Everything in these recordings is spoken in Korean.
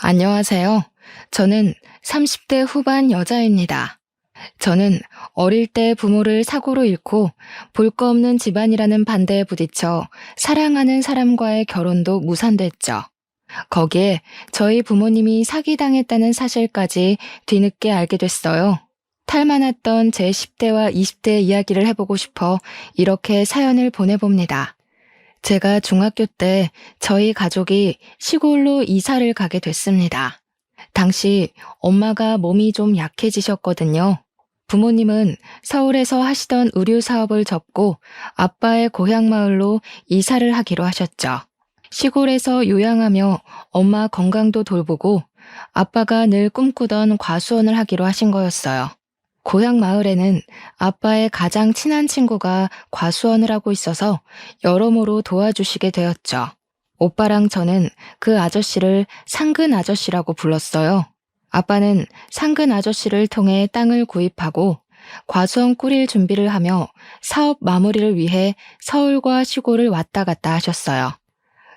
안녕하세요. 저는 30대 후반 여자입니다. 저는 어릴 때 부모를 사고로 잃고 볼 거 없는 집안이라는 반대에 부딪혀 사랑하는 사람과의 결혼도 무산됐죠. 거기에 저희 부모님이 사기당했다는 사실까지 뒤늦게 알게 됐어요. 탈만했던 제 10대와 20대 이야기를 해보고 싶어 이렇게 사연을 보내봅니다. 제가 중학교 때 저희 가족이 시골로 이사를 가게 됐습니다. 당시 엄마가 몸이 좀 약해지셨거든요. 부모님은 서울에서 하시던 의류 사업을 접고 아빠의 고향 마을로 이사를 하기로 하셨죠. 시골에서 요양하며 엄마 건강도 돌보고 아빠가 늘 꿈꾸던 과수원을 하기로 하신 거였어요. 고향 마을에는 아빠의 가장 친한 친구가 과수원을 하고 있어서 여러모로 도와주시게 되었죠. 오빠랑 저는 그 아저씨를 상근 아저씨라고 불렀어요. 아빠는 상근 아저씨를 통해 땅을 구입하고 과수원 꾸릴 준비를 하며 사업 마무리를 위해 서울과 시골을 왔다 갔다 하셨어요.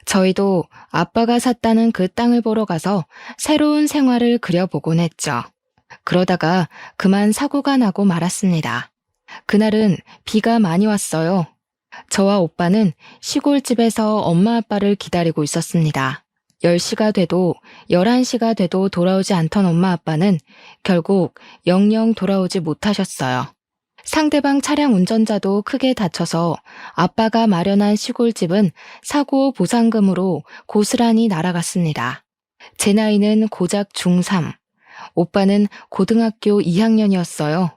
저희도 아빠가 샀다는 그 땅을 보러 가서 새로운 생활을 그려보곤 했죠. 그러다가 그만 사고가 나고 말았습니다. 그날은 비가 많이 왔어요. 저와 오빠는 시골집에서 엄마 아빠를 기다리고 있었습니다. 10시가 돼도 11시가 돼도 돌아오지 않던 엄마 아빠는 결국 영영 돌아오지 못하셨어요. 상대방 차량 운전자도 크게 다쳐서 아빠가 마련한 시골집은 사고 보상금으로 고스란히 날아갔습니다. 제 나이는 고작 중3, 오빠는 고등학교 2학년이었어요.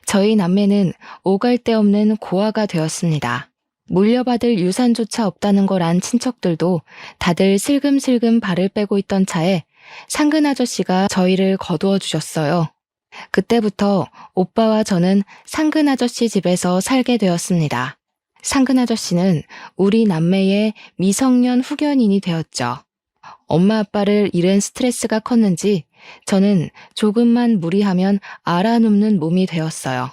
저희 남매는 오갈 데 없는 고아가 되었습니다. 물려받을 유산조차 없다는 걸 안 친척들도 다들 슬금슬금 발을 빼고 있던 차에 상근 아저씨가 저희를 거두어 주셨어요. 그때부터 오빠와 저는 상근 아저씨 집에서 살게 되었습니다. 상근 아저씨는 우리 남매의 미성년 후견인이 되었죠. 엄마 아빠를 잃은 스트레스가 컸는지 저는 조금만 무리하면 알아눕는 몸이 되었어요.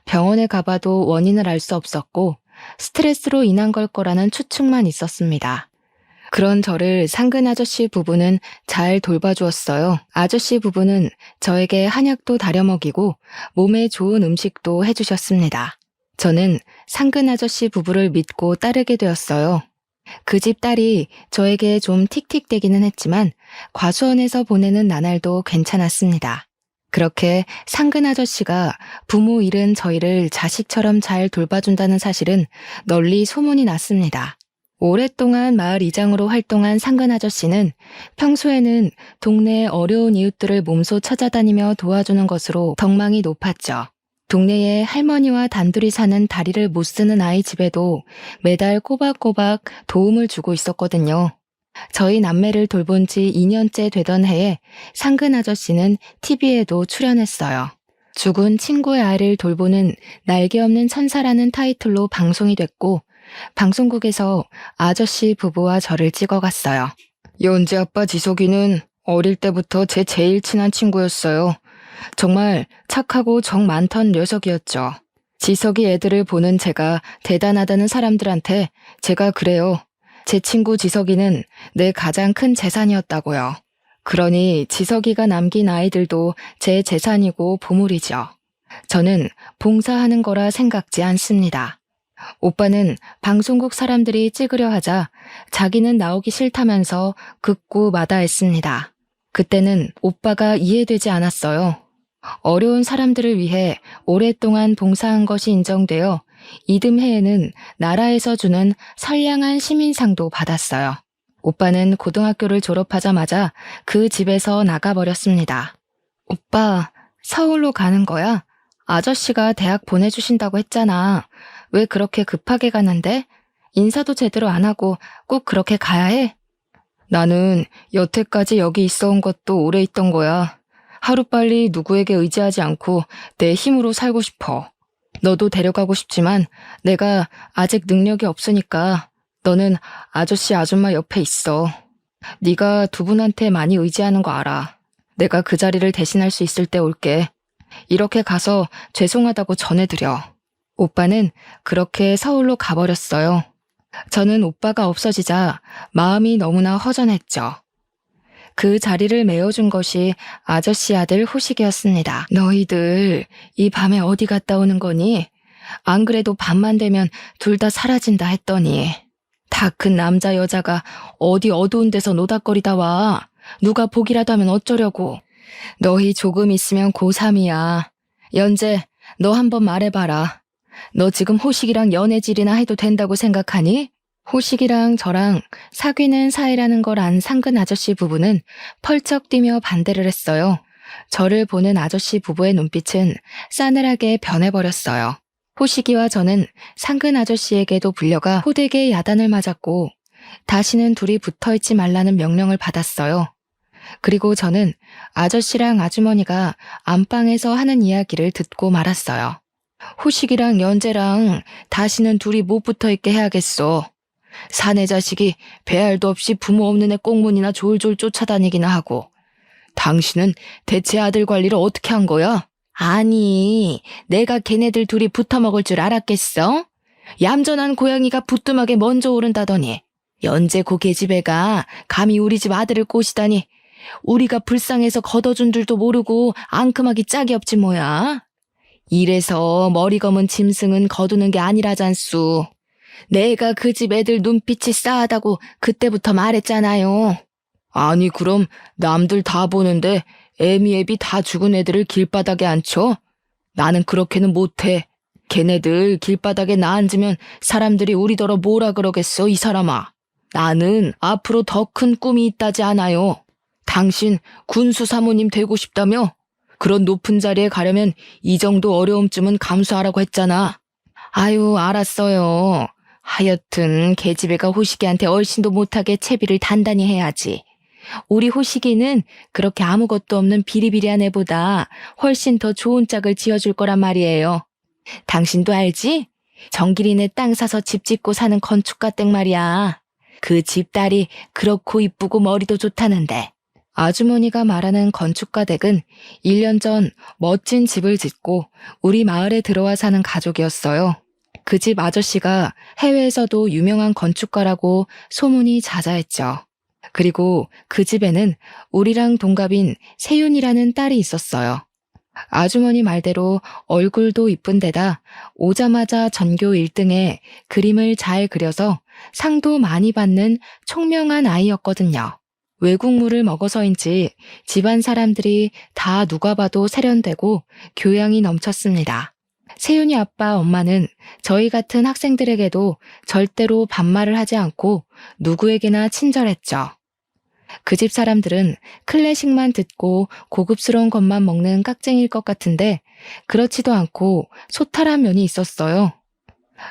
병원에 가봐도 원인을 알 수 없었고 스트레스로 인한 걸 거라는 추측만 있었습니다. 그런 저를 상근 아저씨 부부는 잘 돌봐주었어요. 아저씨 부부는 저에게 한약도 다려 먹이고 몸에 좋은 음식도 해주셨습니다. 저는 상근 아저씨 부부를 믿고 따르게 되었어요. 그 집 딸이 저에게 좀 틱틱대기는 했지만 과수원에서 보내는 나날도 괜찮았습니다. 그렇게 상근 아저씨가 부모 잃은 저희를 자식처럼 잘 돌봐준다는 사실은 널리 소문이 났습니다. 오랫동안 마을 이장으로 활동한 상근 아저씨는 평소에는 동네의 어려운 이웃들을 몸소 찾아다니며 도와주는 것으로 덕망이 높았죠. 동네에 할머니와 단둘이 사는 다리를 못 쓰는 아이 집에도 매달 꼬박꼬박 도움을 주고 있었거든요. 저희 남매를 돌본 지 2년째 되던 해에 상근 아저씨는 TV에도 출연했어요. 죽은 친구의 아이를 돌보는 날개 없는 천사라는 타이틀로 방송이 됐고 방송국에서 아저씨 부부와 저를 찍어갔어요. 연지 아빠 지석이는 어릴 때부터 제 제일 친한 친구였어요. 정말 착하고 정 많던 녀석이었죠. 지석이 애들을 보는 제가 대단하다는 사람들한테 제가 그래요. 제 친구 지석이는 내 가장 큰 재산이었다고요. 그러니 지석이가 남긴 아이들도 제 재산이고 보물이죠. 저는 봉사하는 거라 생각지 않습니다. 오빠는 방송국 사람들이 찍으려 하자 자기는 나오기 싫다면서 극구 마다했습니다. 그때는 오빠가 이해되지 않았어요. 어려운 사람들을 위해 오랫동안 봉사한 것이 인정되어 이듬해에는 나라에서 주는 선량한 시민상도 받았어요. 오빠는 고등학교를 졸업하자마자 그 집에서 나가버렸습니다. 오빠, 서울로 가는 거야? 아저씨가 대학 보내주신다고 했잖아. 왜 그렇게 급하게 가는데? 인사도 제대로 안 하고 꼭 그렇게 가야 해? 나는 여태까지 여기 있어 온 것도 오래 있던 거야. 하루빨리 누구에게 의지하지 않고 내 힘으로 살고 싶어. 너도 데려가고 싶지만 내가 아직 능력이 없으니까 너는 아저씨 아줌마 옆에 있어. 네가 두 분한테 많이 의지하는 거 알아. 내가 그 자리를 대신할 수 있을 때 올게. 이렇게 가서 죄송하다고 전해드려. 오빠는 그렇게 서울로 가버렸어요. 저는 오빠가 없어지자 마음이 너무나 허전했죠. 그 자리를 메워준 것이 아저씨 아들 호식이었습니다. 너희들 이 밤에 어디 갔다 오는 거니? 안 그래도 밤만 되면 둘 다 사라진다 했더니 다 큰 남자 여자가 어디 어두운 데서 노닥거리다 와. 누가 보기라도 하면 어쩌려고. 너희 조금 있으면 고3이야. 연재, 너 한번 말해봐라. 너 지금 호식이랑 연애질이나 해도 된다고 생각하니? 호식이랑 저랑 사귀는 사이라는 걸 안 상근 아저씨 부부는 펄쩍 뛰며 반대를 했어요. 저를 보는 아저씨 부부의 눈빛은 싸늘하게 변해버렸어요. 호식이와 저는 상근 아저씨에게도 불려가 호되게 야단을 맞았고 다시는 둘이 붙어있지 말라는 명령을 받았어요. 그리고 저는 아저씨랑 아주머니가 안방에서 하는 이야기를 듣고 말았어요. 호식이랑 연재랑 다시는 둘이 못 붙어있게 해야겠어. 사내 자식이 배알도 없이 부모 없는 애 꽁문이나 졸졸 쫓아다니기나 하고. 당신은 대체 아들 관리를 어떻게 한 거야? 아니, 내가 걔네들 둘이 붙어먹을 줄 알았겠어? 얌전한 고양이가 부뚜막에 먼저 오른다더니 연재 고계집애가 감히 우리 집 아들을 꼬시다니 우리가 불쌍해서 걷어준 줄도 모르고 앙큼하기 짝이 없지 뭐야. 이래서 머리 검은 짐승은 거두는 게 아니라잖수. 내가 그 집 애들 눈빛이 싸하다고 그때부터 말했잖아요. 아니 그럼 남들 다 보는데 애미애비 다 죽은 애들을 길바닥에 앉혀? 나는 그렇게는 못해. 걔네들 길바닥에 나 앉으면 사람들이 우리더러 뭐라 그러겠어 이 사람아. 나는 앞으로 더 큰 꿈이 있다지 않아요. 당신 군수 사모님 되고 싶다며? 그런 높은 자리에 가려면 이 정도 어려움쯤은 감수하라고 했잖아. 아유 알았어요. 하여튼 계집애가 호식이한테 얼씬도 못하게 채비를 단단히 해야지. 우리 호식이는 그렇게 아무것도 없는 비리비리한 애보다 훨씬 더 좋은 짝을 지어줄 거란 말이에요. 당신도 알지? 정기린에 땅 사서 집 짓고 사는 건축가 땡 말이야. 그 집 딸이 그렇고 이쁘고 머리도 좋다는데. 아주머니가 말하는 건축가 댁은 1년 전 멋진 집을 짓고 우리 마을에 들어와 사는 가족이었어요. 그 집 아저씨가 해외에서도 유명한 건축가라고 소문이 자자했죠. 그리고 그 집에는 우리랑 동갑인 세윤이라는 딸이 있었어요. 아주머니 말대로 얼굴도 이쁜 데다 오자마자 전교 1등에 그림을 잘 그려서 상도 많이 받는 총명한 아이였거든요. 외국물을 먹어서인지 집안 사람들이 다 누가 봐도 세련되고 교양이 넘쳤습니다. 세윤이 아빠 엄마는 저희 같은 학생들에게도 절대로 반말을 하지 않고 누구에게나 친절했죠. 그 집 사람들은 클래식만 듣고 고급스러운 것만 먹는 깍쟁이일 것 같은데 그렇지도 않고 소탈한 면이 있었어요.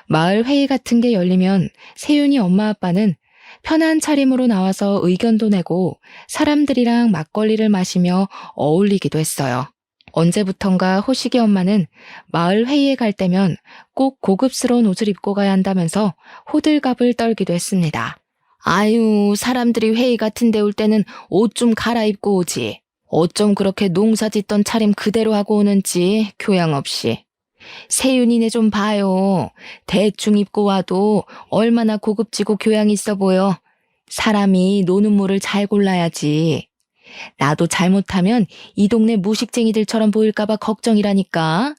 마을 회의 같은 게 열리면 세윤이 엄마 아빠는 편한 차림으로 나와서 의견도 내고 사람들이랑 막걸리를 마시며 어울리기도 했어요. 언제부턴가 호식이 엄마는 마을 회의에 갈 때면 꼭 고급스러운 옷을 입고 가야 한다면서 호들갑을 떨기도 했습니다. 아유, 사람들이 회의 같은 데 올 때는 옷 좀 갈아입고 오지. 어쩜 그렇게 농사 짓던 차림 그대로 하고 오는지 교양 없이. 세윤이네 좀 봐요. 대충 입고 와도 얼마나 고급지고 교양 있어 보여. 사람이 노는 물을 잘 골라야지. 나도 잘못하면 이 동네 무식쟁이들처럼 보일까봐 걱정이라니까.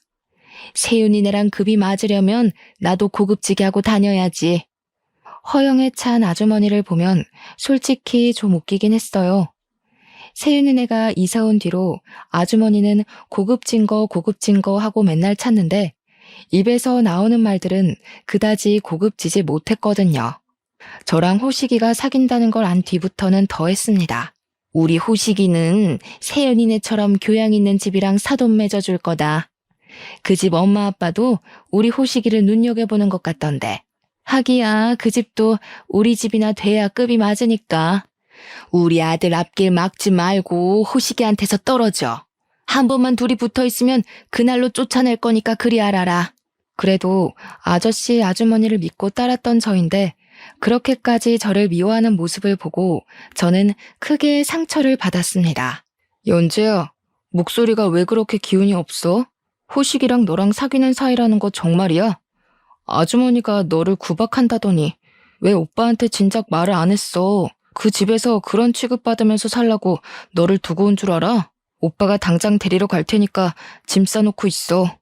세윤이네랑 급이 맞으려면 나도 고급지게 하고 다녀야지. 허영에 찬 아주머니를 보면 솔직히 좀 웃기긴 했어요. 세윤이네가 이사 온 뒤로 아주머니는 고급진 거 하고 맨날 찾는데 입에서 나오는 말들은 그다지 고급지지 못했거든요. 저랑 호식이가 사귄다는 걸 안 뒤부터는 더 했습니다. 우리 호식이는 세윤이네처럼 교양 있는 집이랑 사돈 맺어줄 거다. 그 집 엄마 아빠도 우리 호식이를 눈여겨보는 것 같던데. 하기야 그 집도 우리 집이나 돼야 급이 맞으니까. 우리 아들 앞길 막지 말고 호식이한테서 떨어져. 한 번만 둘이 붙어있으면 그날로 쫓아낼 거니까 그리 알아라. 그래도 아저씨 아주머니를 믿고 따랐던 저인데 그렇게까지 저를 미워하는 모습을 보고 저는 크게 상처를 받았습니다. 연재야, 목소리가 왜 그렇게 기운이 없어? 호식이랑 너랑 사귀는 사이라는 거 정말이야? 아주머니가 너를 구박한다더니 왜 오빠한테 진작 말을 안 했어? 그 집에서 그런 취급받으면서 살라고 너를 두고 온 줄 알아? 오빠가 당장 데리러 갈 테니까 짐 싸놓고 있어.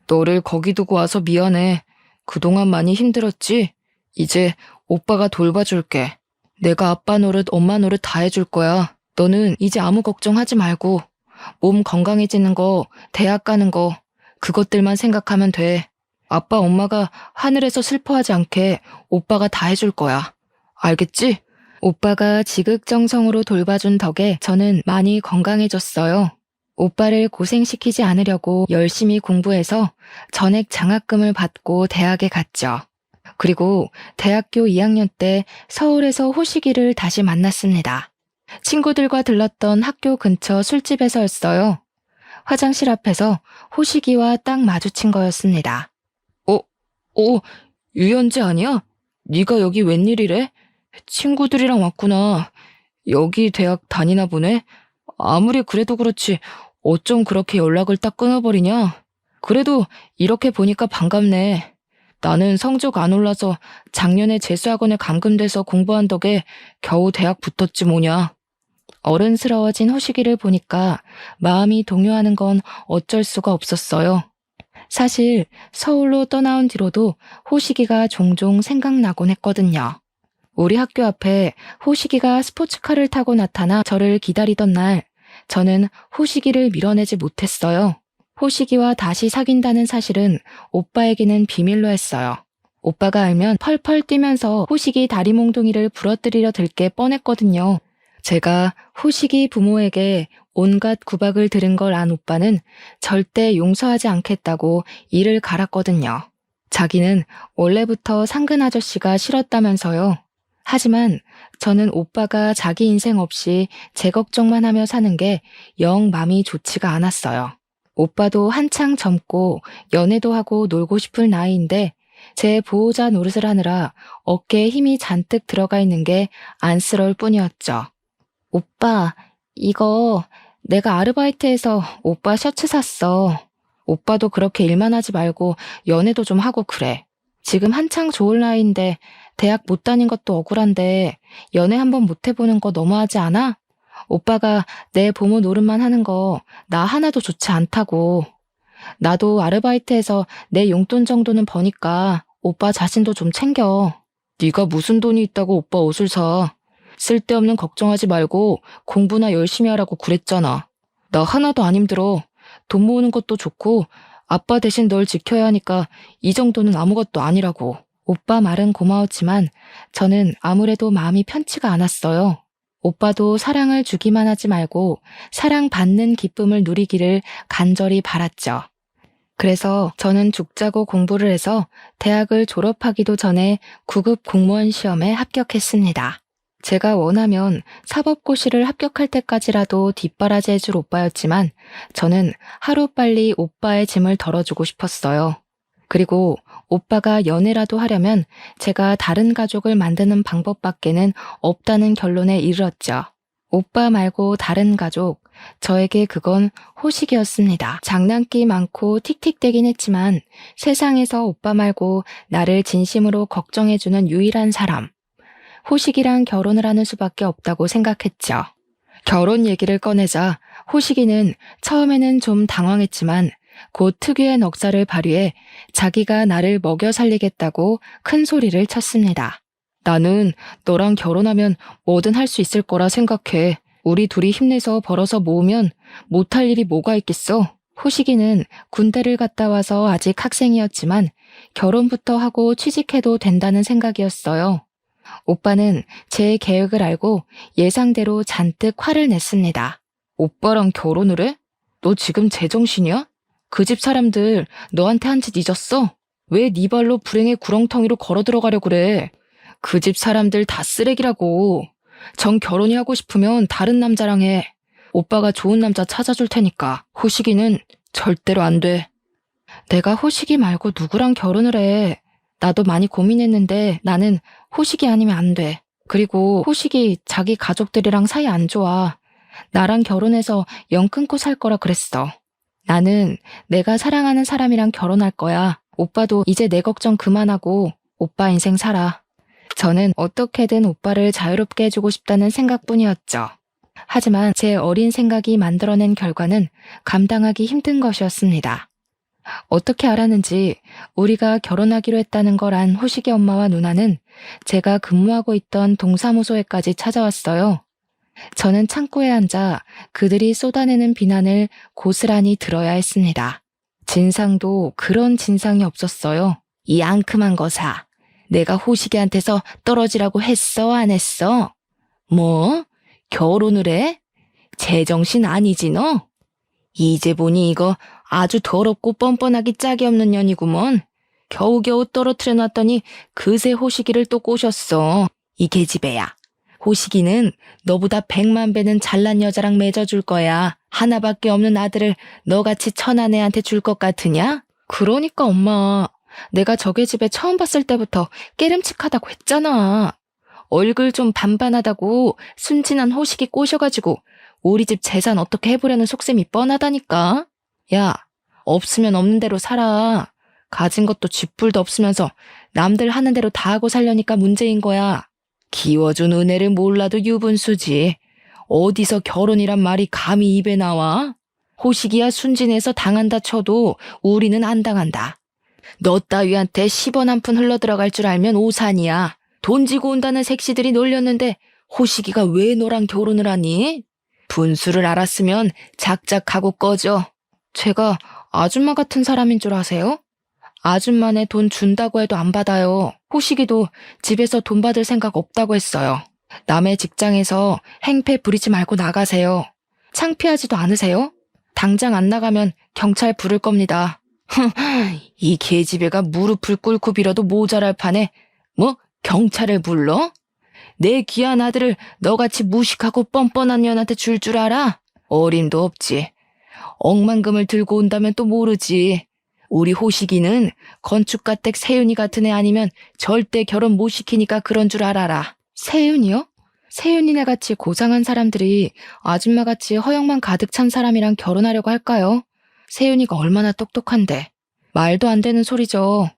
너를 거기 두고 와서 미안해. 그동안 많이 힘들었지? 이제 오빠가 돌봐줄게. 내가 아빠 노릇, 엄마 노릇 다 해줄 거야. 너는 이제 아무 걱정하지 말고 몸 건강해지는 거, 대학 가는 거, 그것들만 생각하면 돼. 아빠, 엄마가 하늘에서 슬퍼하지 않게 오빠가 다 해줄 거야. 알겠지? 오빠가 지극정성으로 돌봐준 덕에 저는 많이 건강해졌어요. 오빠를 고생시키지 않으려고 열심히 공부해서 전액 장학금을 받고 대학에 갔죠. 그리고 대학교 2학년 때 서울에서 호식이를 다시 만났습니다. 친구들과 들렀던 학교 근처 술집에서였어요. 화장실 앞에서 호식이와 딱 마주친 거였습니다. 유연재 아니야? 네가 여기 웬일이래? 친구들이랑 왔구나. 여기 대학 다니나 보네? 아무리 그래도 그렇지 어쩜 그렇게 연락을 딱 끊어버리냐? 그래도 이렇게 보니까 반갑네. 나는 성적 안 올라서 작년에 재수학원에 감금돼서 공부한 덕에 겨우 대학 붙었지 뭐냐. 어른스러워진 호식이를 보니까 마음이 동요하는 건 어쩔 수가 없었어요. 사실 서울로 떠나온 뒤로도 호식이가 종종 생각나곤 했거든요. 우리 학교 앞에 호식이가 스포츠카를 타고 나타나 저를 기다리던 날, 저는 호식이를 밀어내지 못했어요. 호식이와 다시 사귄다는 사실은 오빠에게는 비밀로 했어요. 오빠가 알면 펄펄 뛰면서 호식이 다리 몽둥이를 부러뜨리려 들 게 뻔했거든요. 제가 호식이 부모에게 온갖 구박을 들은 걸 안 오빠는 절대 용서하지 않겠다고 이를 갈았거든요. 자기는 원래부터 상근 아저씨가 싫었다면서요. 하지만 저는 오빠가 자기 인생 없이 제 걱정만 하며 사는 게 영 마음이 좋지가 않았어요. 오빠도 한창 젊고 연애도 하고 놀고 싶을 나이인데 제 보호자 노릇을 하느라 어깨에 힘이 잔뜩 들어가 있는 게 안쓰러울 뿐이었죠. 오빠, 이거 내가 아르바이트해서 오빠 셔츠 샀어. 오빠도 그렇게 일만 하지 말고 연애도 좀 하고 그래. 지금 한창 좋을 나이인데 대학 못 다닌 것도 억울한데 연애 한번 못 해보는 거 너무하지 않아? 오빠가 내 부모 노릇만 하는 거 나 하나도 좋지 않다고. 나도 아르바이트해서 내 용돈 정도는 버니까 오빠 자신도 좀 챙겨. 네가 무슨 돈이 있다고 오빠 옷을 사. 쓸데없는 걱정하지 말고 공부나 열심히 하라고 그랬잖아. 나 하나도 안 힘들어. 돈 모으는 것도 좋고 아빠 대신 널 지켜야 하니까 이 정도는 아무것도 아니라고. 오빠 말은 고마웠지만 저는 아무래도 마음이 편치가 않았어요. 오빠도 사랑을 주기만 하지 말고 사랑받는 기쁨을 누리기를 간절히 바랐죠. 그래서 저는 죽자고 공부를 해서 대학을 졸업하기도 전에 9급 공무원 시험에 합격했습니다. 제가 원하면 사법고시를 합격할 때까지라도 뒷바라지 해줄 오빠였지만 저는 하루빨리 오빠의 짐을 덜어주고 싶었어요. 그리고 오빠가 연애라도 하려면 제가 다른 가족을 만드는 방법밖에는 없다는 결론에 이르렀죠. 오빠 말고 다른 가족, 저에게 그건 호식이었습니다. 장난기 많고 틱틱대긴 했지만 세상에서 오빠 말고 나를 진심으로 걱정해주는 유일한 사람. 호식이랑 결혼을 하는 수밖에 없다고 생각했죠. 결혼 얘기를 꺼내자 호식이는 처음에는 좀 당황했지만 곧 특유의 넉살을 발휘해 자기가 나를 먹여 살리겠다고 큰 소리를 쳤습니다. 나는 너랑 결혼하면 뭐든 할 수 있을 거라 생각해. 우리 둘이 힘내서 벌어서 모으면 못할 일이 뭐가 있겠어. 호식이는 군대를 갔다 와서 아직 학생이었지만 결혼부터 하고 취직해도 된다는 생각이었어요. 오빠는 제 계획을 알고 예상대로 잔뜩 화를 냈습니다. 오빠랑 결혼을 해? 너 지금 제정신이야? 그 집 사람들 너한테 한 짓 잊었어? 왜 네 발로 불행의 구렁텅이로 걸어 들어가려 그래? 그 집 사람들 다 쓰레기라고. 정 결혼이 하고 싶으면 다른 남자랑 해. 오빠가 좋은 남자 찾아줄 테니까. 호식이는 절대로 안 돼. 내가 호식이 말고 누구랑 결혼을 해? 나도 많이 고민했는데 나는 호식이 아니면 안 돼. 그리고 호식이 자기 가족들이랑 사이 안 좋아. 나랑 결혼해서 연 끊고 살 거라 그랬어. 나는 내가 사랑하는 사람이랑 결혼할 거야. 오빠도 이제 내 걱정 그만하고 오빠 인생 살아. 저는 어떻게든 오빠를 자유롭게 해주고 싶다는 생각뿐이었죠. 하지만 제 어린 생각이 만들어낸 결과는 감당하기 힘든 것이었습니다. 어떻게 알았는지 우리가 결혼하기로 했다는 걸 안 호식이 엄마와 누나는 제가 근무하고 있던 동사무소에까지 찾아왔어요. 저는 창고에 앉아 그들이 쏟아내는 비난을 고스란히 들어야 했습니다. 진상도 그런 진상이 없었어요. 이 앙큼한 거사. 내가 호식이한테서 떨어지라고 했어, 안 했어? 뭐? 결혼을 해? 제정신 아니지 너? 이제 보니 이거 아주 더럽고 뻔뻔하기 짝이 없는 년이구먼. 겨우겨우 떨어뜨려 놨더니 그새 호식이를 또 꼬셨어. 이 계집애야. 호식이는 너보다 100만 배는 잘난 여자랑 맺어줄 거야. 하나밖에 없는 아들을 너같이 천한 애한테 줄 것 같으냐? 그러니까 엄마, 내가 저 계집애 처음 봤을 때부터 깨름칙하다고 했잖아. 얼굴 좀 반반하다고 순진한 호식이 꼬셔가지고 우리 집 재산 어떻게 해보려는 속셈이 뻔하다니까. 야, 없으면 없는 대로 살아. 가진 것도 쥐뿔도 없으면서 남들 하는 대로 다 하고 살려니까 문제인 거야. 기워준 은혜를 몰라도 유분수지. 어디서 결혼이란 말이 감히 입에 나와? 호식이야 순진해서 당한다 쳐도 우리는 안 당한다. 너 따위한테 10원 한 푼 흘러들어갈 줄 알면 오산이야. 돈 지고 온다는 색시들이 놀렸는데 호식이가 왜 너랑 결혼을 하니? 분수를 알았으면 작작하고 꺼져. 제가 아줌마 같은 사람인 줄 아세요? 아줌마네 돈 준다고 해도 안 받아요. 호식이도 집에서 돈 받을 생각 없다고 했어요. 남의 직장에서 행패 부리지 말고 나가세요. 창피하지도 않으세요? 당장 안 나가면 경찰 부를 겁니다. 이 계집애가 무릎을 꿇고 빌어도 모자랄 판에 뭐 경찰을 불러? 내 귀한 아들을 너같이 무식하고 뻔뻔한 년한테 줄 줄 알아? 어림도 없지. 억만금을 들고 온다면 또 모르지. 우리 호식이는 건축가댁 세윤이 같은 애 아니면 절대 결혼 못 시키니까 그런 줄 알아라. 세윤이요? 세윤이네 같이 고상한 사람들이 아줌마같이 허영만 가득 찬 사람이랑 결혼하려고 할까요? 세윤이가 얼마나 똑똑한데. 말도 안 되는 소리죠.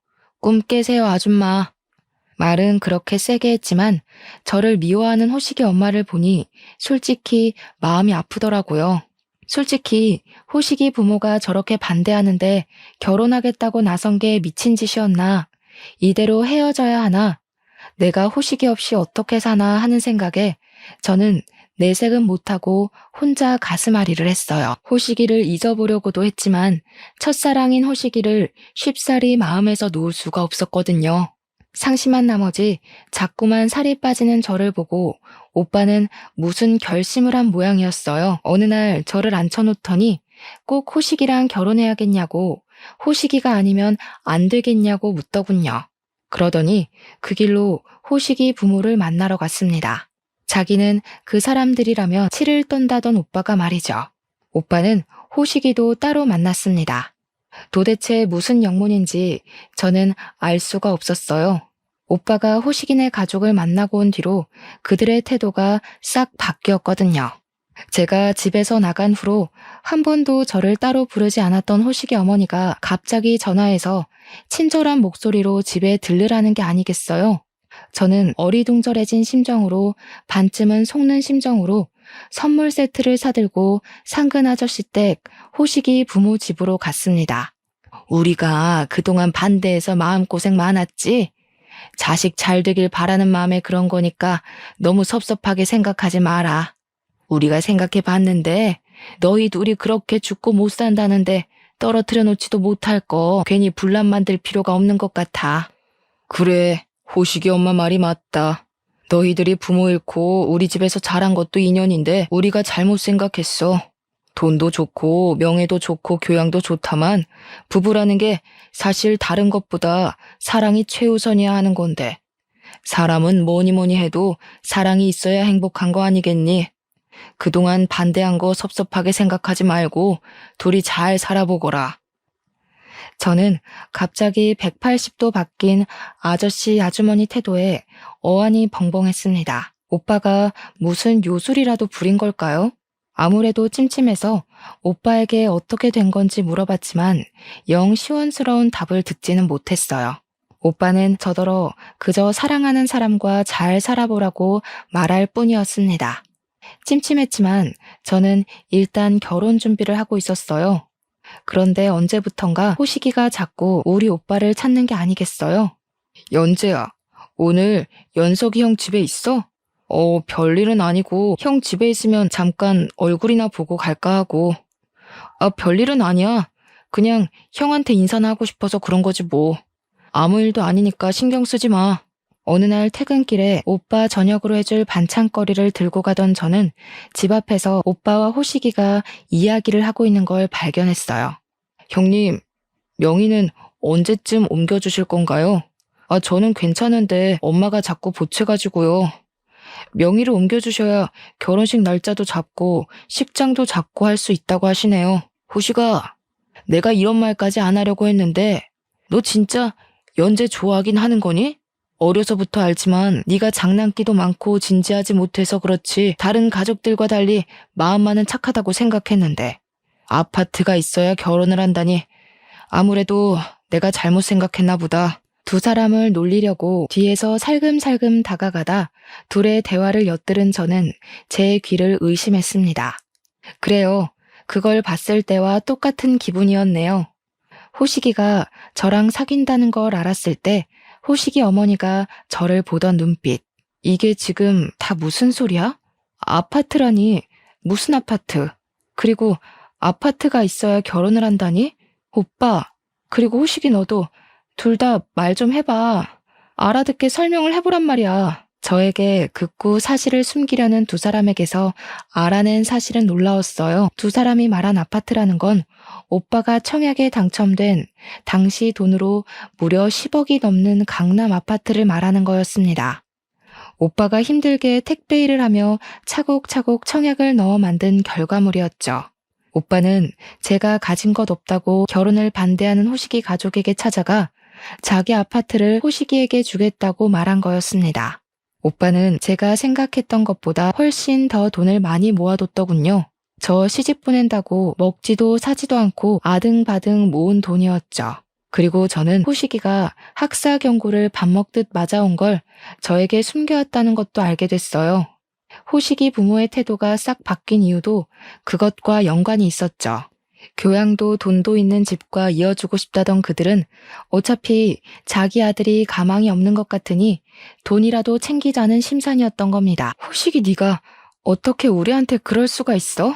꿈 깨세요, 아줌마. 말은 그렇게 세게 했지만 저를 미워하는 호식이 엄마를 보니 솔직히 마음이 아프더라고요. 솔직히 호식이 부모가 저렇게 반대하는데 결혼하겠다고 나선 게 미친 짓이었나? 이대로 헤어져야 하나? 내가 호식이 없이 어떻게 사나 하는 생각에 저는 내색은 못하고 혼자 가슴앓이를 했어요. 호식이를 잊어보려고도 했지만 첫사랑인 호식이를 쉽사리 마음에서 놓을 수가 없었거든요. 상심한 나머지 자꾸만 살이 빠지는 저를 보고 오빠는 무슨 결심을 한 모양이었어요. 어느 날 저를 앉혀놓더니 꼭 호식이랑 결혼해야겠냐고, 호식이가 아니면 안 되겠냐고 묻더군요. 그러더니 그 길로 호식이 부모를 만나러 갔습니다. 자기는 그 사람들이라며 치를 떤다던 오빠가 말이죠. 오빠는 호식이도 따로 만났습니다. 도대체 무슨 영문인지 저는 알 수가 없었어요. 오빠가 호식이네 가족을 만나고 온 뒤로 그들의 태도가 싹 바뀌었거든요. 제가 집에서 나간 후로 한 번도 저를 따로 부르지 않았던 호식이 어머니가 갑자기 전화해서 친절한 목소리로 집에 들르라는 게 아니겠어요? 저는 어리둥절해진 심정으로, 반쯤은 속는 심정으로 선물 세트를 사들고 상근 아저씨 댁 호식이 부모 집으로 갔습니다. 우리가 그동안 반대해서 마음고생 많았지? 자식 잘 되길 바라는 마음에 그런 거니까 너무 섭섭하게 생각하지 마라. 우리가 생각해 봤는데 너희 둘이 그렇게 죽고 못 산다는데 떨어뜨려 놓지도 못할 거 괜히 분란 만들 필요가 없는 것 같아. 그래, 호식이 엄마 말이 맞다. 너희들이 부모 잃고 우리 집에서 자란 것도 인연인데 우리가 잘못 생각했어. 돈도 좋고 명예도 좋고 교양도 좋다만 부부라는 게 사실 다른 것보다 사랑이 최우선이야 하는 건데, 사람은 뭐니 뭐니 해도 사랑이 있어야 행복한 거 아니겠니? 그동안 반대한 거 섭섭하게 생각하지 말고 둘이 잘 살아보거라. 저는 갑자기 180도 바뀐 아저씨 아주머니 태도에 어안이 벙벙했습니다. 오빠가 무슨 요술이라도 부린 걸까요? 아무래도 찜찜해서 오빠에게 어떻게 된 건지 물어봤지만 영 시원스러운 답을 듣지는 못했어요. 오빠는 저더러 그저 사랑하는 사람과 잘 살아보라고 말할 뿐이었습니다. 찜찜했지만 저는 일단 결혼 준비를 하고 있었어요. 그런데 언제부턴가 호식이가 자꾸 우리 오빠를 찾는 게 아니겠어요? 연재야, 오늘 연석이 형 집에 있어? 별일은 아니고 형 집에 있으면 잠깐 얼굴이나 보고 갈까 하고. 별일은 아니야. 그냥 형한테 인사나 하고 싶어서 그런 거지 뭐. 아무 일도 아니니까 신경 쓰지 마. 어느 날 퇴근길에 오빠 저녁으로 해줄 반찬거리를 들고 가던 저는 집 앞에서 오빠와 호식이가 이야기를 하고 있는 걸 발견했어요. 형님, 명의는 언제쯤 옮겨주실 건가요? 저는 괜찮은데 엄마가 자꾸 보채가지고요. 명의를 옮겨주셔야 결혼식 날짜도 잡고 식장도 잡고 할 수 있다고 하시네요. 호식아, 내가 이런 말까지 안 하려고 했는데 너 진짜 연재 좋아하긴 하는 거니? 어려서부터 알지만 네가 장난기도 많고 진지하지 못해서 그렇지 다른 가족들과 달리 마음만은 착하다고 생각했는데 아파트가 있어야 결혼을 한다니 아무래도 내가 잘못 생각했나 보다. 두 사람을 놀리려고 뒤에서 살금살금 다가가다 둘의 대화를 엿들은 저는 제 귀를 의심했습니다. 그래요. 그걸 봤을 때와 똑같은 기분이었네요. 호식이가 저랑 사귄다는 걸 알았을 때 호식이 어머니가 저를 보던 눈빛. 이게 지금 다 무슨 소리야? 아파트라니 무슨 아파트? 그리고 아파트가 있어야 결혼을 한다니? 오빠, 그리고 호식이 너도 둘 다 말 좀 해봐. 알아듣게 설명을 해보란 말이야. 저에게 극구 사실을 숨기려는 두 사람에게서 알아낸 사실은 놀라웠어요. 두 사람이 말한 아파트라는 건 오빠가 청약에 당첨된 당시 돈으로 무려 10억이 넘는 강남 아파트를 말하는 거였습니다. 오빠가 힘들게 택배 일을 하며 차곡차곡 청약을 넣어 만든 결과물이었죠. 오빠는 제가 가진 것 없다고 결혼을 반대하는 호식이 가족에게 찾아가 자기 아파트를 호식이에게 주겠다고 말한 거였습니다. 오빠는 제가 생각했던 것보다 훨씬 더 돈을 많이 모아뒀더군요. 저 시집 보낸다고 먹지도 사지도 않고 아등바등 모은 돈이었죠. 그리고 저는 호식이가 학사 경고를 밥 먹듯 맞아온 걸 저에게 숨겨왔다는 것도 알게 됐어요. 호식이 부모의 태도가 싹 바뀐 이유도 그것과 연관이 있었죠. 교양도 돈도 있는 집과 이어주고 싶다던 그들은 어차피 자기 아들이 가망이 없는 것 같으니 돈이라도 챙기자는 심산이었던 겁니다. 호식이 네가 어떻게 우리한테 그럴 수가 있어?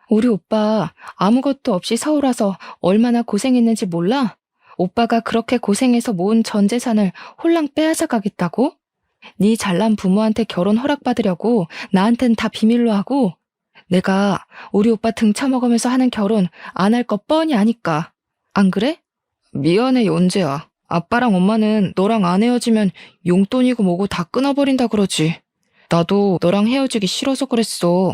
우리 오빠 아무것도 없이 서울 와서 얼마나 고생했는지 몰라? 오빠가 그렇게 고생해서 모은 전 재산을 홀랑 빼앗아 가겠다고? 네 잘난 부모한테 결혼 허락받으려고 나한텐 다 비밀로 하고 내가 우리 오빠 등쳐먹으면서 하는 결혼 안 할 거 뻔히 아니까. 안 그래? 미안해 연재야. 아빠랑 엄마는 너랑 안 헤어지면 용돈이고 뭐고 다 끊어버린다 그러지. 나도 너랑 헤어지기 싫어서 그랬어.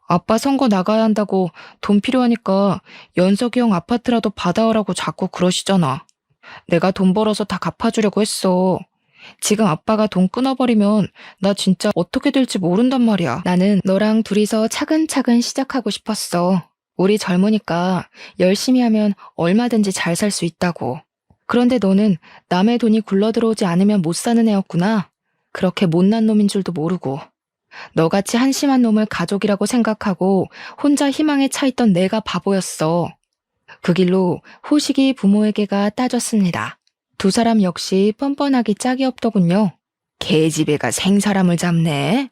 아빠 선거 나가야 한다고 돈 필요하니까 연석이 형 아파트라도 받아오라고 자꾸 그러시잖아. 내가 돈 벌어서 다 갚아주려고 했어. 지금 아빠가 돈 끊어버리면 나 진짜 어떻게 될지 모른단 말이야. 나는 너랑 둘이서 차근차근 시작하고 싶었어. 우리 젊으니까 열심히 하면 얼마든지 잘 살 수 있다고. 그런데 너는 남의 돈이 굴러들어오지 않으면 못 사는 애였구나. 그렇게 못난 놈인 줄도 모르고. 너같이 한심한 놈을 가족이라고 생각하고 혼자 희망에 차 있던 내가 바보였어. 그 길로 호식이 부모에게가 따졌습니다. 두 사람 역시 뻔뻔하기 짝이 없더군요. 개집애가 생사람을 잡네.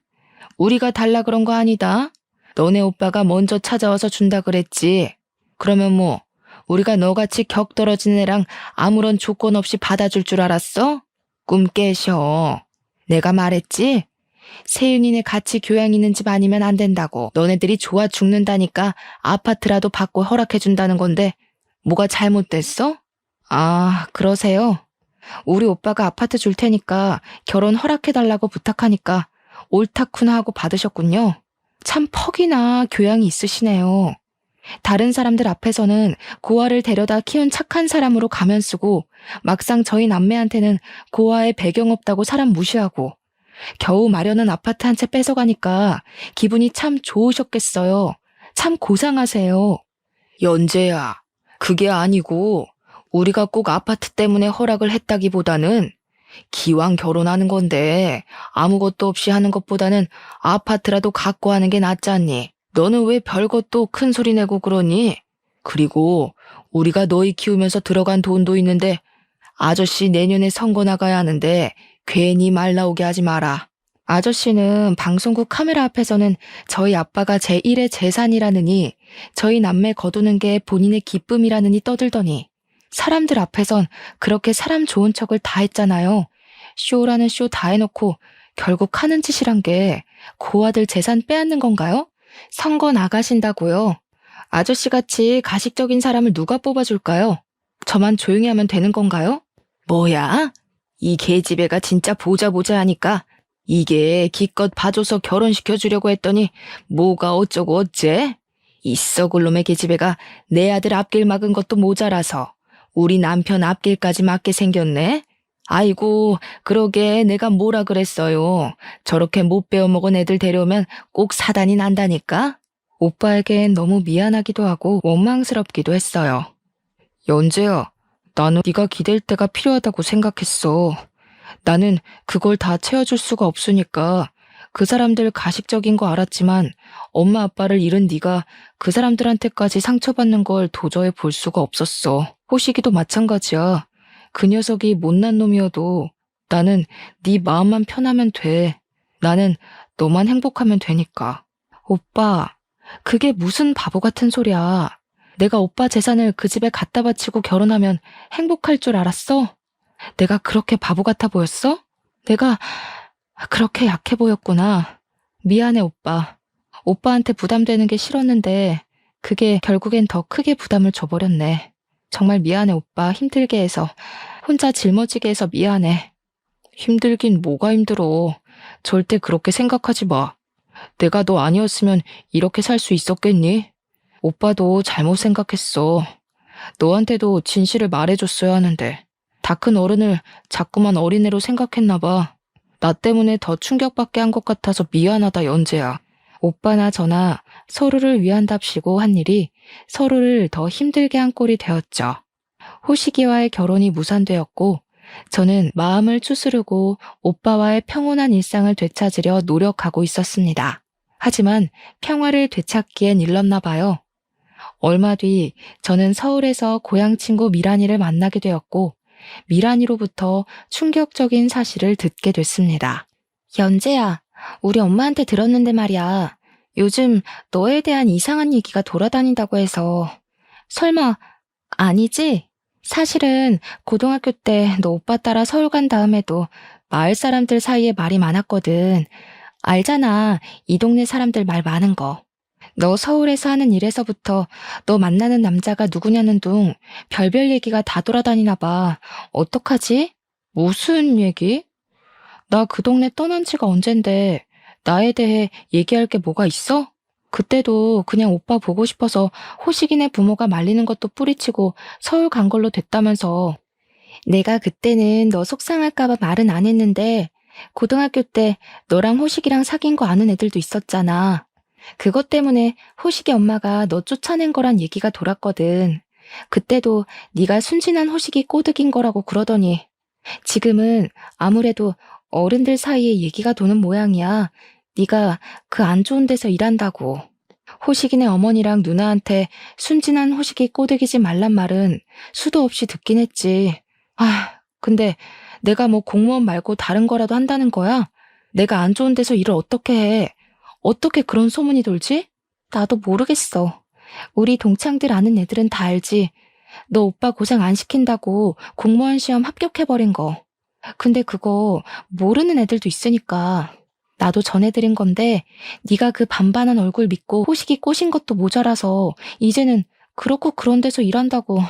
우리가 달라 그런 거 아니다. 너네 오빠가 먼저 찾아와서 준다 그랬지. 그러면 뭐 우리가 너같이 격 떨어진 애랑 아무런 조건 없이 받아줄 줄 알았어? 꿈 깨셔. 내가 말했지? 세윤이네 같이 교양 있는 집 아니면 안 된다고. 너네들이 좋아 죽는다니까 아파트라도 받고 허락해준다는 건데 뭐가 잘못됐어? 아, 그러세요? 우리 오빠가 아파트 줄 테니까 결혼 허락해달라고 부탁하니까 옳다쿠나 하고 받으셨군요. 참 퍽이나 교양이 있으시네요. 다른 사람들 앞에서는 고아를 데려다 키운 착한 사람으로 가면 쓰고 막상 저희 남매한테는 고아에 배경 없다고 사람 무시하고 겨우 마련한 아파트 한 채 뺏어가니까 기분이 참 좋으셨겠어요. 참 고상하세요. 연재야, 그게 아니고 우리가 꼭 아파트 때문에 허락을 했다기보다는 기왕 결혼하는 건데 아무것도 없이 하는 것보다는 아파트라도 갖고 하는 게 낫지 않니? 너는 왜 별것도 큰 소리 내고 그러니? 그리고 우리가 너희 키우면서 들어간 돈도 있는데 아저씨 내년에 선거 나가야 하는데 괜히 말 나오게 하지 마라. 아저씨는 방송국 카메라 앞에서는 저희 아빠가 제1의 재산이라느니 저희 남매 거두는 게 본인의 기쁨이라느니 떠들더니 사람들 앞에선 그렇게 사람 좋은 척을 다 했잖아요. 쇼라는 쇼 다 해놓고 결국 하는 짓이란 게 고아들 재산 빼앗는 건가요? 선거 나가신다고요? 아저씨같이 가식적인 사람을 누가 뽑아줄까요? 저만 조용히 하면 되는 건가요? 뭐야? 이 계집애가 진짜 보자 하니까 이게 기껏 봐줘서 결혼시켜주려고 했더니 뭐가 어쩌고 어째? 이 썩을 놈의 계집애가 내 아들 앞길 막은 것도 모자라서 우리 남편 앞길까지 막게 생겼네? 아이고, 그러게 내가 뭐라 그랬어요. 저렇게 못 배워먹은 애들 데려오면 꼭 사단이 난다니까? 오빠에겐 너무 미안하기도 하고 원망스럽기도 했어요. 연재야, 나는 네가 기댈 때가 필요하다고 생각했어. 나는 그걸 다 채워줄 수가 없으니까 그 사람들 가식적인 거 알았지만 엄마 아빠를 잃은 네가 그 사람들한테까지 상처받는 걸 도저히 볼 수가 없었어. 호식이도 마찬가지야. 그 녀석이 못난 놈이어도 나는 네 마음만 편하면 돼. 나는 너만 행복하면 되니까. 오빠, 그게 무슨 바보 같은 소리야. 내가 오빠 재산을 그 집에 갖다 바치고 결혼하면 행복할 줄 알았어? 내가 그렇게 바보 같아 보였어? 내가 그렇게 약해 보였구나. 미안해, 오빠. 오빠한테 부담되는 게 싫었는데 그게 결국엔 더 크게 부담을 줘버렸네. 정말 미안해, 오빠. 힘들게 해서. 혼자 짊어지게 해서 미안해. 힘들긴 뭐가 힘들어. 절대 그렇게 생각하지 마. 내가 너 아니었으면 이렇게 살 수 있었겠니? 오빠도 잘못 생각했어. 너한테도 진실을 말해줬어야 하는데 다 큰 어른을 자꾸만 어린애로 생각했나 봐. 나 때문에 더 충격받게 한 것 같아서 미안하다, 연재야. 오빠나 저나 서로를 위한답시고 한 일이 서로를 더 힘들게 한 꼴이 되었죠. 호식이와의 결혼이 무산되었고 저는 마음을 추스르고 오빠와의 평온한 일상을 되찾으려 노력하고 있었습니다. 하지만 평화를 되찾기엔 일렀나 봐요. 얼마 뒤 저는 서울에서 고향 친구 미란이를 만나게 되었고 미란이로부터 충격적인 사실을 듣게 됐습니다. 연재야, 우리 엄마한테 들었는데 말이야. 요즘 너에 대한 이상한 얘기가 돌아다닌다고 해서. 설마 아니지? 사실은 고등학교 때 너 오빠 따라 서울 간 다음에도 마을 사람들 사이에 말이 많았거든. 알잖아, 이 동네 사람들 말 많은 거. 너 서울에서 하는 일에서부터 너 만나는 남자가 누구냐는 둥 별별 얘기가 다 돌아다니나 봐. 어떡하지? 무슨 얘기? 나 그 동네 떠난 지가 언젠데 나에 대해 얘기할 게 뭐가 있어? 그때도 그냥 오빠 보고 싶어서 호식이네 부모가 말리는 것도 뿌리치고 서울 간 걸로 됐다면서. 내가 그때는 너 속상할까봐 말은 안 했는데 고등학교 때 너랑 호식이랑 사귄 거 아는 애들도 있었잖아. 그것 때문에 호식이 엄마가 너 쫓아낸 거란 얘기가 돌았거든. 그때도 네가 순진한 호식이 꼬드긴 거라고 그러더니 지금은 아무래도 어른들 사이에 얘기가 도는 모양이야. 네가 그 안 좋은 데서 일한다고. 호식이네 어머니랑 누나한테 순진한 호식이 꼬드기지 말란 말은 수도 없이 듣긴 했지. 근데 내가 뭐 공무원 말고 다른 거라도 한다는 거야? 내가 안 좋은 데서 일을 어떻게 해? 어떻게 그런 소문이 돌지? 나도 모르겠어. 우리 동창들 아는 애들은 다 알지. 너 오빠 고생 안 시킨다고 공무원 시험 합격해버린 거. 근데 그거 모르는 애들도 있으니까. 나도 전해드린 건데 네가 그 반반한 얼굴 믿고 호식이 꼬신 것도 모자라서 이제는 그렇고 그런 데서 일한다고.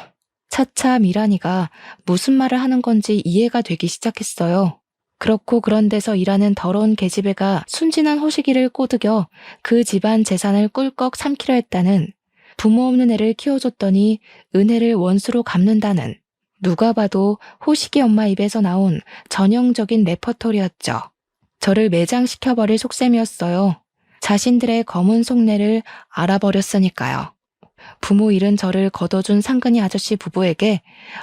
차차 미란이가 무슨 말을 하는 건지 이해가 되기 시작했어요. 그렇고 그런 데서 일하는 더러운 계집애가 순진한 호식이를 꼬드겨 그 집안 재산을 꿀꺽 삼키려 했다는, 부모 없는 애를 키워줬더니 은혜를 원수로 갚는다는, 누가 봐도 호식이 엄마 입에서 나온 전형적인 레퍼토리였죠. 저를 매장시켜버릴 속셈이었어요. 자신들의 검은 속내를 알아버렸으니까요. 부모 잃은 저를 거둬준 상근이 아저씨 부부에게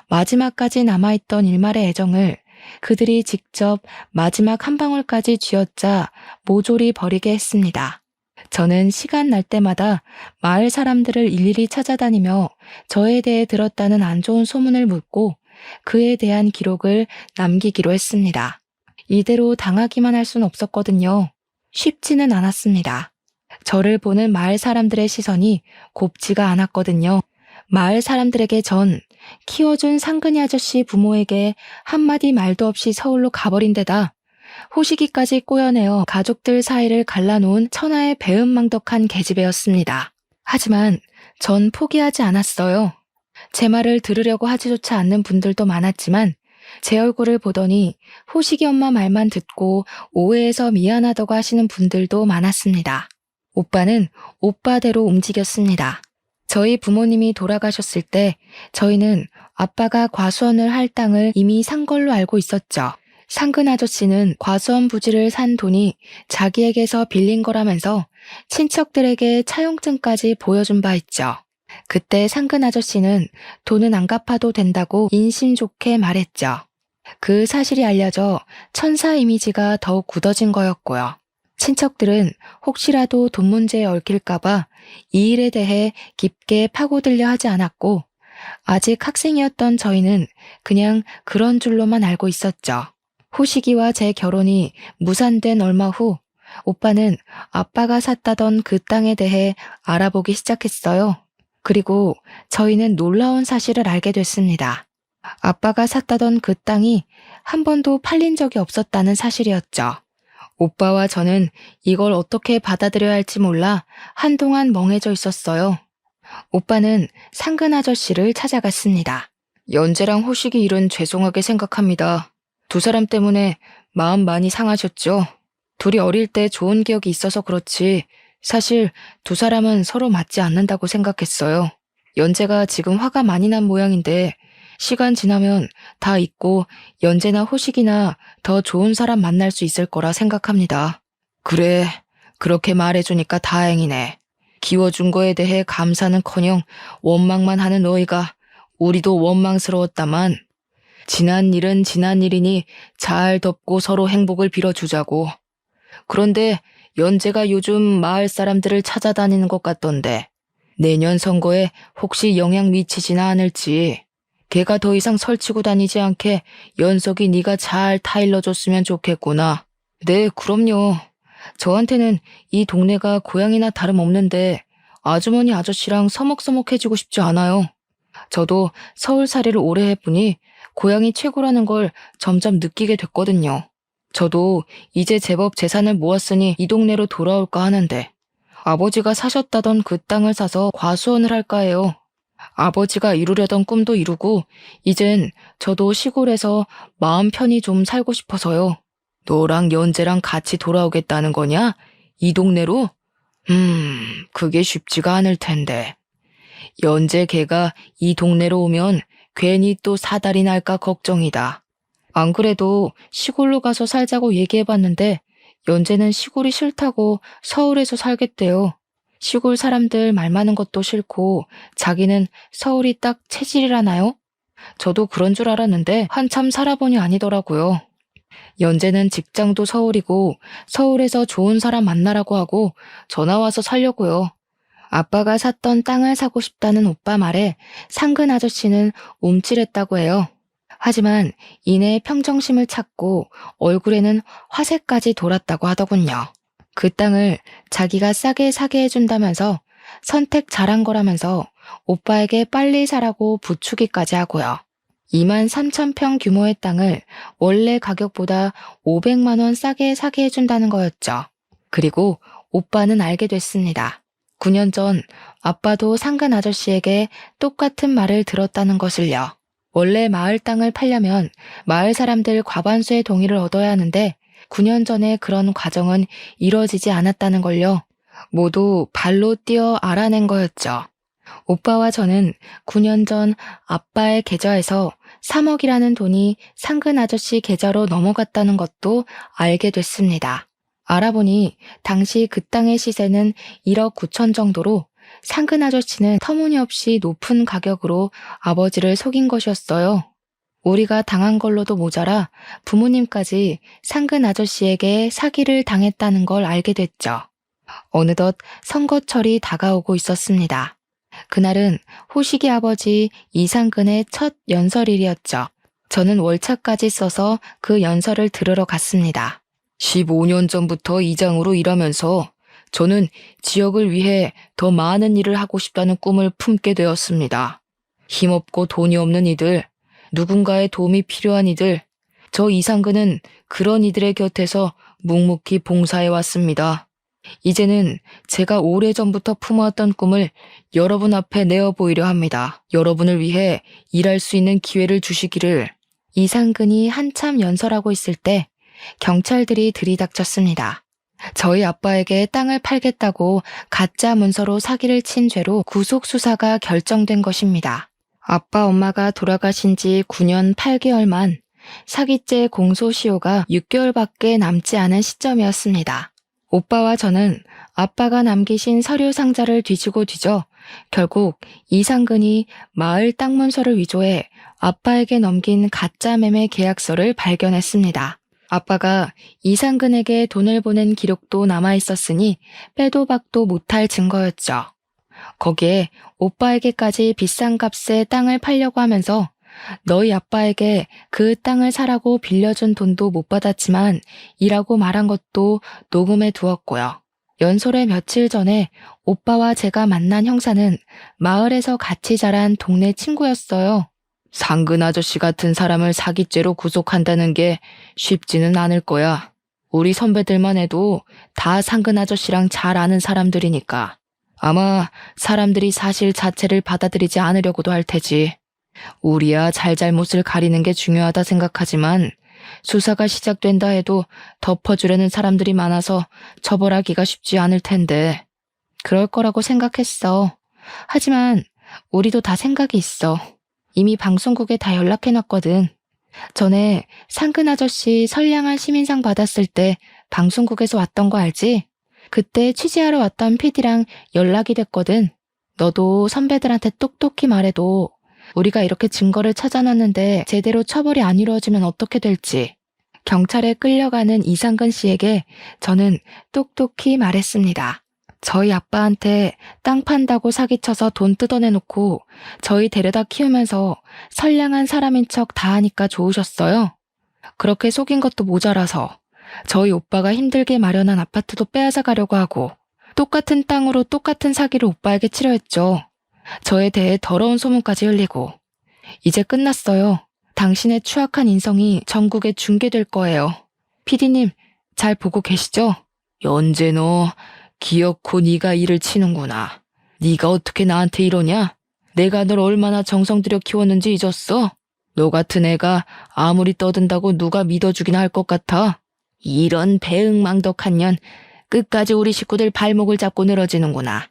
마지막까지 남아있던 일말의 애정을 그들이 직접 마지막 한 방울까지 쥐어짜 모조리 버리게 했습니다. 저는 시간 날 때마다 마을 사람들을 일일이 찾아다니며 저에 대해 들었다는 안 좋은 소문을 묻고 그에 대한 기록을 남기기로 했습니다. 이대로 당하기만 할 순 없었거든요. 쉽지는 않았습니다. 저를 보는 마을 사람들의 시선이 곱지가 않았거든요. 마을 사람들에게 전 키워준 상근이 아저씨 부모에게 한마디 말도 없이 서울로 가버린 데다 호시기까지 꼬여내어 가족들 사이를 갈라놓은 천하의 배은망덕한 계집애였습니다. 하지만 전 포기하지 않았어요. 제 말을 들으려고 하지조차 않는 분들도 많았지만 제 얼굴을 보더니 호식이 엄마 말만 듣고 오해해서 미안하다고 하시는 분들도 많았습니다. 오빠는 오빠대로 움직였습니다. 저희 부모님이 돌아가셨을 때 저희는 아빠가 과수원을 할 땅을 이미 산 걸로 알고 있었죠. 상근 아저씨는 과수원 부지를 산 돈이 자기에게서 빌린 거라면서 친척들에게 차용증까지 보여준 바 있죠. 그때 상근 아저씨는 돈은 안 갚아도 된다고 인심 좋게 말했죠. 그 사실이 알려져 천사 이미지가 더욱 굳어진 거였고요. 친척들은 혹시라도 돈 문제에 얽힐까봐 이 일에 대해 깊게 파고들려 하지 않았고 아직 학생이었던 저희는 그냥 그런 줄로만 알고 있었죠. 호식이와 제 결혼이 무산된 얼마 후 오빠는 아빠가 샀다던 그 땅에 대해 알아보기 시작했어요. 그리고 저희는 놀라운 사실을 알게 됐습니다. 아빠가 샀다던 그 땅이 한 번도 팔린 적이 없었다는 사실이었죠. 오빠와 저는 이걸 어떻게 받아들여야 할지 몰라 한동안 멍해져 있었어요. 오빠는 상근 아저씨를 찾아갔습니다. 연재랑 호식이 일은 죄송하게 생각합니다. 두 사람 때문에 마음 많이 상하셨죠? 둘이 어릴 때 좋은 기억이 있어서 그렇지 사실 두 사람은 서로 맞지 않는다고 생각했어요. 연재가 지금 화가 많이 난 모양인데 시간 지나면 다 잊고 연재나 호식이나 더 좋은 사람 만날 수 있을 거라 생각합니다. 그래, 그렇게 말해주니까 다행이네. 키워준 거에 대해 감사는커녕 원망만 하는 너희가 우리도 원망스러웠다만 지난 일은 지난 일이니 잘 덮고 서로 행복을 빌어주자고. 그런데 연재가 요즘 마을 사람들을 찾아다니는 것 같던데 내년 선거에 혹시 영향 미치지나 않을지. 걔가 더 이상 설치고 다니지 않게 연석이 네가 잘 타일러줬으면 좋겠구나. 네, 그럼요. 저한테는 이 동네가 고향이나 다름없는데 아주머니 아저씨랑 서먹서먹해지고 싶지 않아요. 저도 서울살이를 오래 해보니 고향이 최고라는 걸 점점 느끼게 됐거든요. 저도 이제 제법 재산을 모았으니 이 동네로 돌아올까 하는데 아버지가 사셨다던 그 땅을 사서 과수원을 할까 해요. 아버지가 이루려던 꿈도 이루고 이젠 저도 시골에서 마음 편히 좀 살고 싶어서요. 너랑 연재랑 같이 돌아오겠다는 거냐? 이 동네로? 그게 쉽지가 않을 텐데. 연재 걔가 이 동네로 오면 괜히 또 사달이 날까 걱정이다. 안 그래도 시골로 가서 살자고 얘기해봤는데 연재는 시골이 싫다고 서울에서 살겠대요. 시골 사람들 말 많은 것도 싫고 자기는 서울이 딱 체질이라나요? 저도 그런 줄 알았는데 한참 살아보니 아니더라고요. 연재는 직장도 서울이고 서울에서 좋은 사람 만나라고 하고 전화 와서 살려고요. 아빠가 샀던 땅을 사고 싶다는 오빠 말에 상근 아저씨는 움찔했다고 해요. 하지만 이내 평정심을 찾고 얼굴에는 화색까지 돌았다고 하더군요. 그 땅을 자기가 싸게 사게 해준다면서 선택 잘한 거라면서 오빠에게 빨리 사라고 부추기까지 하고요. 23,000평 규모의 땅을 원래 가격보다 500만 원 싸게 사게 해준다는 거였죠. 그리고 오빠는 알게 됐습니다. 9년 전 아빠도 상근 아저씨에게 똑같은 말을 들었다는 것을요. 원래 마을 땅을 팔려면 마을 사람들 과반수의 동의를 얻어야 하는데 9년 전에 그런 과정은 이뤄지지 않았다는 걸요. 모두 발로 뛰어 알아낸 거였죠. 오빠와 저는 9년 전 아빠의 계좌에서 3억이라는 돈이 상근 아저씨 계좌로 넘어갔다는 것도 알게 됐습니다. 알아보니 당시 그 땅의 시세는 1억 9천 정도로 상근 아저씨는 터무니없이 높은 가격으로 아버지를 속인 것이었어요. 우리가 당한 걸로도 모자라 부모님까지 상근 아저씨에게 사기를 당했다는 걸 알게 됐죠. 어느덧 선거철이 다가오고 있었습니다. 그날은 호식이 아버지 이상근의 첫 연설일이었죠. 저는 월차까지 써서 그 연설을 들으러 갔습니다. 15년 전부터 이장으로 일하면서 저는 지역을 위해 더 많은 일을 하고 싶다는 꿈을 품게 되었습니다. 힘없고 돈이 없는 이들, 누군가의 도움이 필요한 이들, 저 이상근은 그런 이들의 곁에서 묵묵히 봉사해 왔습니다. 이제는 제가 오래전부터 품어왔던 꿈을 여러분 앞에 내어 보이려 합니다. 여러분을 위해 일할 수 있는 기회를 주시기를. 이상근이 한참 연설하고 있을 때 경찰들이 들이닥쳤습니다. 저희 아빠에게 땅을 팔겠다고 가짜 문서로 사기를 친 죄로 구속 수사가 결정된 것입니다. 아빠 엄마가 돌아가신 지 9년 8개월 만 사기죄 공소시효가 6개월밖에 남지 않은 시점이었습니다. 오빠와 저는 아빠가 남기신 서류 상자를 뒤지고 뒤져 결국 이상근이 마을 땅 문서를 위조해 아빠에게 넘긴 가짜 매매 계약서를 발견했습니다. 아빠가 이상근에게 돈을 보낸 기록도 남아 있었으니 빼도 박도 못할 증거였죠. 거기에 오빠에게까지 비싼 값에 땅을 팔려고 하면서 너희 아빠에게 그 땅을 사라고 빌려준 돈도 못 받았지만 이라고 말한 것도 녹음해 두었고요. 연설의 며칠 전에 오빠와 제가 만난 형사는 마을에서 같이 자란 동네 친구였어요. 상근 아저씨 같은 사람을 사기죄로 구속한다는 게 쉽지는 않을 거야. 우리 선배들만 해도 다 상근 아저씨랑 잘 아는 사람들이니까. 아마 사람들이 사실 자체를 받아들이지 않으려고도 할 테지. 우리야 잘잘못을 가리는 게 중요하다 생각하지만 수사가 시작된다 해도 덮어주려는 사람들이 많아서 처벌하기가 쉽지 않을 텐데. 그럴 거라고 생각했어. 하지만 우리도 다 생각이 있어. 이미 방송국에 다 연락해놨거든. 전에 상근 아저씨 선량한 시민상 받았을 때 방송국에서 왔던 거 알지? 그때 취재하러 왔던 PD랑 연락이 됐거든. 너도 선배들한테 똑똑히 말해도 우리가 이렇게 증거를 찾아놨는데 제대로 처벌이 안 이루어지면 어떻게 될지. 경찰에 끌려가는 이상근 씨에게 저는 똑똑히 말했습니다. 저희 아빠한테 땅 판다고 사기쳐서 돈 뜯어내놓고 저희 데려다 키우면서 선량한 사람인 척 다 하니까 좋으셨어요. 그렇게 속인 것도 모자라서 저희 오빠가 힘들게 마련한 아파트도 빼앗아 가려고 하고 똑같은 땅으로 똑같은 사기를 오빠에게 치려했죠. 저에 대해 더러운 소문까지 흘리고. 이제 끝났어요. 당신의 추악한 인성이 전국에 중계될 거예요. PD님, 잘 보고 계시죠? 연재 너 기어코 네가 일을 치는구나. 네가 어떻게 나한테 이러냐? 내가 널 얼마나 정성 들여 키웠는지 잊었어? 너 같은 애가 아무리 떠든다고 누가 믿어주긴 할 것 같아? 이런 배응망덕한 년, 끝까지 우리 식구들 발목을 잡고 늘어지는구나.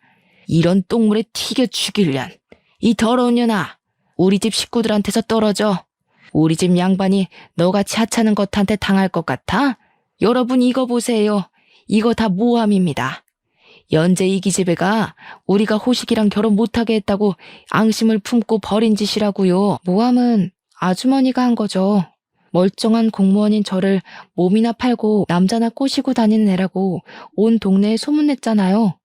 이런 똥물에 튀겨 죽일련. 이 더러운 년아, 우리 집 식구들한테서 떨어져. 우리 집 양반이 너같이 하찮은 것한테 당할 것 같아? 여러분 이거 보세요. 이거 다 모함입니다. 연재 이 기집애가 우리가 호식이랑 결혼 못하게 했다고 앙심을 품고 벌인 짓이라고요. 모함은 아주머니가 한 거죠. 멀쩡한 공무원인 저를 몸이나 팔고 남자나 꼬시고 다니는 애라고 온 동네에 소문냈잖아요.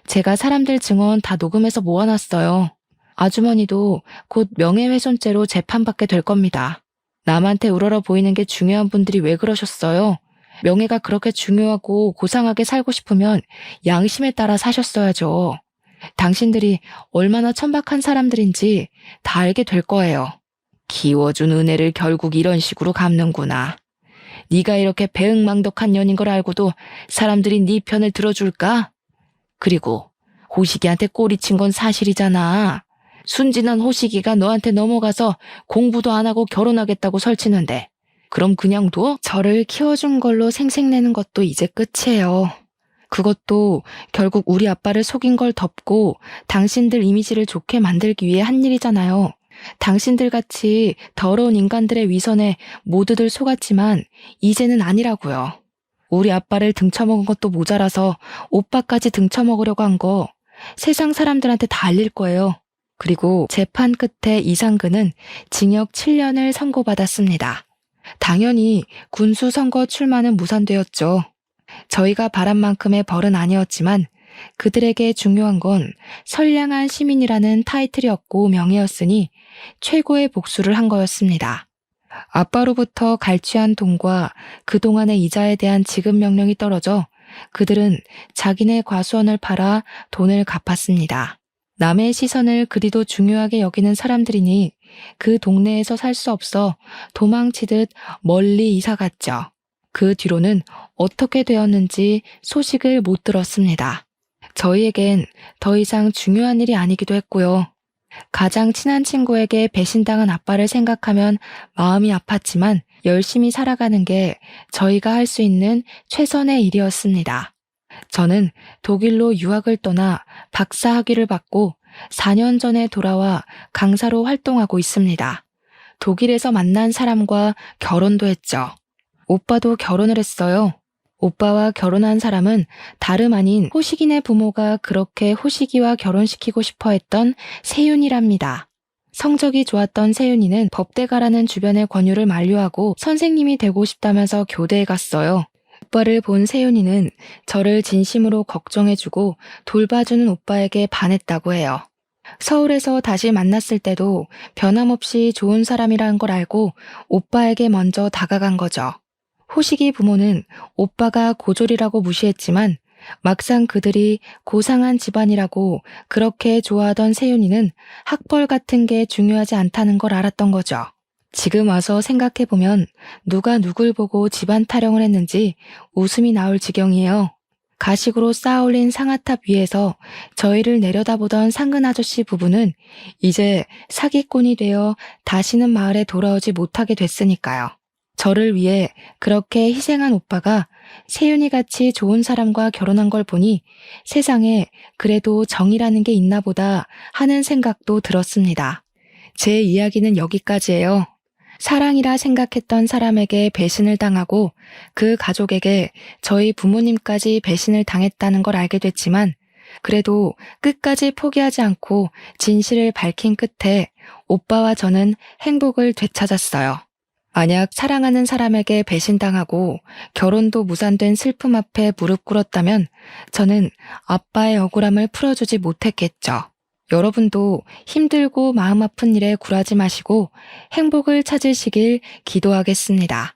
제가 사람들 증언 다 녹음해서 모아놨어요. 아주머니도 곧 명예훼손죄로 재판받게 될 겁니다. 남한테 우러러 보이는 게 중요한 분들이 왜 그러셨어요? 명예가 그렇게 중요하고 고상하게 살고 싶으면 양심에 따라 사셨어야죠. 당신들이 얼마나 천박한 사람들인지 다 알게 될 거예요. 키워준 은혜를 결국 이런 식으로 갚는구나. 네가 이렇게 배응망덕한 년인 걸 알고도 사람들이 네 편을 들어줄까? 그리고 호식이한테 꼬리친 건 사실이잖아. 순진한 호식이가 너한테 넘어가서 공부도 안 하고 결혼하겠다고 설치는데 그럼 그냥 둬? 저를 키워준 걸로 생색내는 것도 이제 끝이에요. 그것도 결국 우리 아빠를 속인 걸 덮고 당신들 이미지를 좋게 만들기 위해 한 일이잖아요. 당신들 같이 더러운 인간들의 위선에 모두들 속았지만 이제는 아니라고요. 우리 아빠를 등쳐먹은 것도 모자라서 오빠까지 등쳐먹으려고 한 거 세상 사람들한테 다 알릴 거예요. 그리고 재판 끝에 이상근은 징역 7년을 선고받았습니다. 당연히 군수 선거 출마는 무산되었죠. 저희가 바란 만큼의 벌은 아니었지만 그들에게 중요한 건 선량한 시민이라는 타이틀이었고 명예였으니 최고의 복수를 한 거였습니다. 아빠로부터 갈취한 돈과 그동안의 이자에 대한 지급 명령이 떨어져 그들은 자기네 과수원을 팔아 돈을 갚았습니다. 남의 시선을 그리도 중요하게 여기는 사람들이니 그 동네에서 살 수 없어 도망치듯 멀리 이사갔죠. 그 뒤로는 어떻게 되었는지 소식을 못 들었습니다. 저희에겐 더 이상 중요한 일이 아니기도 했고요. 가장 친한 친구에게 배신당한 아빠를 생각하면 마음이 아팠지만 열심히 살아가는 게 저희가 할 수 있는 최선의 일이었습니다. 저는 독일로 유학을 떠나 박사 학위를 받고 4년 전에 돌아와 강사로 활동하고 있습니다. 독일에서 만난 사람과 결혼도 했죠. 오빠도 결혼을 했어요. 오빠와 결혼한 사람은 다름 아닌 호식이네 부모가 그렇게 호식이와 결혼시키고 싶어 했던 세윤이랍니다. 성적이 좋았던 세윤이는 법대 가라는 주변의 권유를 만류하고 선생님이 되고 싶다면서 교대에 갔어요. 오빠를 본 세윤이는 저를 진심으로 걱정해주고 돌봐주는 오빠에게 반했다고 해요. 서울에서 다시 만났을 때도 변함없이 좋은 사람이라는 걸 알고 오빠에게 먼저 다가간 거죠. 호식이 부모는 오빠가 고졸이라고 무시했지만 막상 그들이 고상한 집안이라고 그렇게 좋아하던 세윤이는 학벌 같은 게 중요하지 않다는 걸 알았던 거죠. 지금 와서 생각해보면 누가 누굴 보고 집안 타령을 했는지 웃음이 나올 지경이에요. 가식으로 쌓아올린 상아탑 위에서 저희를 내려다보던 상근 아저씨 부부는 이제 사기꾼이 되어 다시는 마을에 돌아오지 못하게 됐으니까요. 저를 위해 그렇게 희생한 오빠가 세윤이같이 좋은 사람과 결혼한 걸 보니 세상에 그래도 정이라는 게 있나 보다 하는 생각도 들었습니다. 제 이야기는 여기까지예요. 사랑이라 생각했던 사람에게 배신을 당하고 그 가족에게 저희 부모님까지 배신을 당했다는 걸 알게 됐지만 그래도 끝까지 포기하지 않고 진실을 밝힌 끝에 오빠와 저는 행복을 되찾았어요. 만약 사랑하는 사람에게 배신당하고 결혼도 무산된 슬픔 앞에 무릎 꿇었다면 저는 아빠의 억울함을 풀어주지 못했겠죠. 여러분도 힘들고 마음 아픈 일에 굴하지 마시고 행복을 찾으시길 기도하겠습니다.